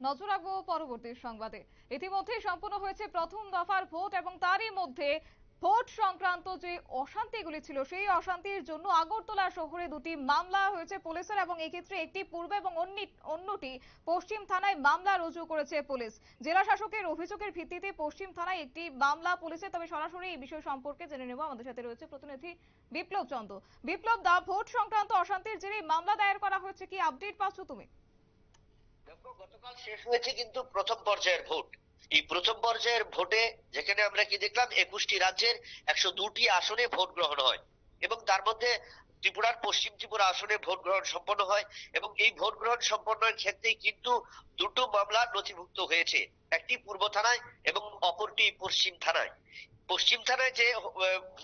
নজর রাখবো পরবর্তী সংবাদে। ইতিমধ্যেই সম্পন্ন হয়েছে প্রথম দফার ভোট এবং তারই মধ্যে ভোট সংক্রান্ত যে অশান্তিগুলি ছিল সেই অশান্তির জন্য আগরতলা শহরে দুটি মামলা হয়েছে পুলিশের, এবং এক্ষেত্রে একটি পূর্ব এবং অন্যটি পশ্চিম থানায় মামলা রুজু করেছে পুলিশ। জেলা শাসকের অভিযোগের ভিত্তিতে পশ্চিম থানায় একটি মামলা পুলিশে। তবে সরাসরি এই বিষয় সম্পর্কে জেনে নেব, আমাদের সাথে রয়েছে প্রতিনিধি বিপ্লব চন্দ্র। বিপ্লব দা, ভোট সংক্রান্ত অশান্তির জেরে মামলা দায়ের করা হয়েছে, কি আপডেট পাচ্ছ তুমি? দেখো, গতকাল শেষ হয়েছে কিন্তু প্রথম পর্যায়ের ভোট। এই প্রথম পর্যায়ের ভোটে যেখানে আমরা কি দেখলাম, 21টি রাজ্যের 102টি আসনে ভোট গ্রহণ হয় এবং তার মধ্যে ত্রিপুরার পশ্চিম ত্রিপুরা আসনে ভোট গ্রহণ সম্পন্ন হয়। এবং এই ভোট গ্রহণ সম্পন্নের ক্ষেত্রে কিন্তু দুটো মামলা নথিভুক্ত হয়েছে, একটি পূর্ব থানায় এবং অপরটি পশ্চিম থানায়। পশ্চিম থানায় যে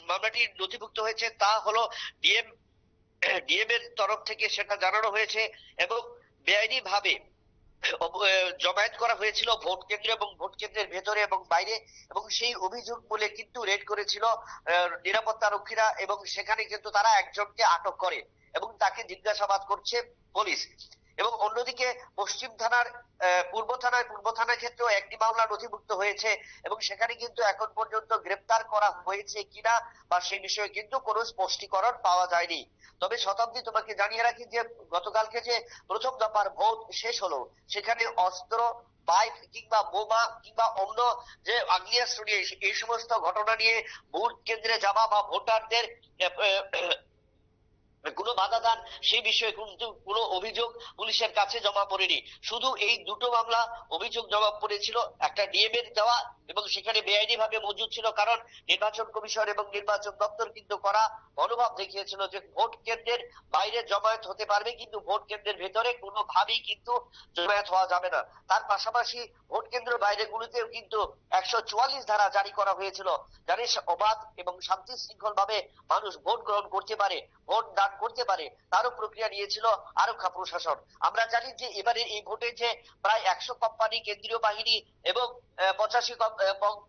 মামলাটি নথিভুক্ত হয়েছে তা হলো ডিএম এর তরফ থেকে সেটা জানানো হয়েছে এবং বেআইনি ভাবে জমায়েত করা হয়েছিল ভোট কেন্দ্র এবং ভোট কেন্দ্রের ভেতরে এবং বাইরে, এবং সেই অভিযোগ বলে কিন্তু রেড করেছিল নিরাপত্তা রক্ষীরা, এবং সেখানে কিন্তু তারা একজনকে আটক করে এবং তাকে জিজ্ঞাসাবাদ করছে পুলিশ। এবং অন্যদিকে পশ্চিম থানার পূর্ব থানার ক্ষেত্রেও একটি মামলা নথিভুক্ত হয়েছে এবং সেখানে কিন্তু এখন পর্যন্ত গ্রেপ্তার করা হয়েছে কিনা বা সেই বিষয়ে কিন্তু কোনো স্পষ্টীকরণ পাওয়া যায়নি। তবে শতাব্দী, তোমাকে জানিয়ে রাখি যে গতকালকে যে প্রথম দফার ভোট শেষ হলো, সেখানে অস্ত্র, বাইক কিংবা বোমা কিংবা অন্য যে আগ্নেয়াস্ত্র নিয়ে এই সমস্ত ঘটনা নিয়ে ভোট কেন্দ্রে যাওয়া বা ভোটারদের কোনো বাধা দান সেই বিষয়ে কিন্তু কোনো অভিযোগ পুলিশের কাছে জমা পড়েনি। শুধু এই দুটো মামলা অভিযোগ জমা পড়েছিল, একটা ডিএম এর দেওয়া এবং সেখানে বেআইনি ভাবে মজুদ ছিল, কারণ নির্বাচন কমিশন এবং নির্বাচন দপ্তর কিন্তু করা মনোভাব দেখিয়েছিল যে ভোট কেন্দ্রের বাইরে জমায়েত হতে পারবে কিন্তু ভোট কেন্দ্রের ভেতরে কোনোভাবেই কিন্তু জমায়েত হওয়া যাবে না। তার পাশাপাশি ভোট কেন্দ্রের বাইরে গুলিতেও কিন্তু 144 ধারা জারি করা হয়েছিল, যাতে অবাধ এবং শান্তি শৃঙ্খল ভাবে মানুষ ভোট গ্রহণ করতে পারে, ভোট দান করতে পারে, তারও প্রক্রিয়া নিয়েছিল আরক্ষা প্রশাসন। আমরা জানি যে এবারে এই ভোটে যে প্রায় 100 কোম্পানি কেন্দ্রীয় বাহিনী এবং 85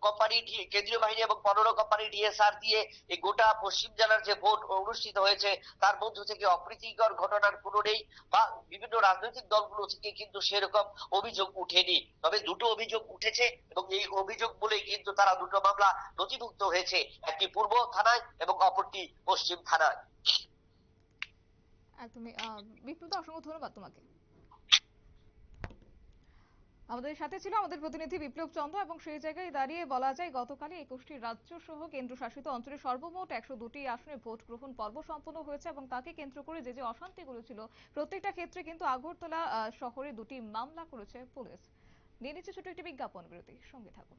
কোম্পানি কেন্দ্রীয় বাহিনী এবং 15 কোম্পানি ডিএসআর দিয়ে এই গোটা পশ্চিম জেলার যে ভোট অনুষ্ঠিত হয়েছে তার মধ্য থেকে অপ্রীতিকর ঘটনার কোনো নেই বা বিভিন্ন রাজনৈতিক দলগুলো থেকে কিন্তু সেরকম অভিযোগ উঠেনি। তবে দুটো অভিযোগ উঠেছে এবং এই অভিযোগ বলেই কিন্তু তারা দুটো মামলা নথিভুক্ত হয়েছে, একটি পূর্ব থানায় এবং অপরটি পশ্চিম থানায়। একদমই। বিপ্লব, অসংখ্য ধন্যবাদ তোমাকে। আমাদের সাথে ছিল আমাদের প্রতিনিধি বিপ্লব চন্দ্র, এবং সেই জায়গায় দাঁড়িয়ে বলা যায় গতকালই 21টি রাজ্য সহ কেন্দ্রশাসিত অঞ্চলে সর্বমোট 102টি আসনে ভোট গ্রহণ পর্ব সম্পন্ন হয়েছে, এবং তাকে কেন্দ্র করে যে যে অশান্তিগুলো ছিল প্রত্যেকটা ক্ষেত্রে কিন্তু আগরতলা শহরে দুটি মামলা করেছে পুলিশ। নিয়ে নিচ্ছে ছোট একটি বিজ্ঞাপন বিরতি, সঙ্গে থাকুন।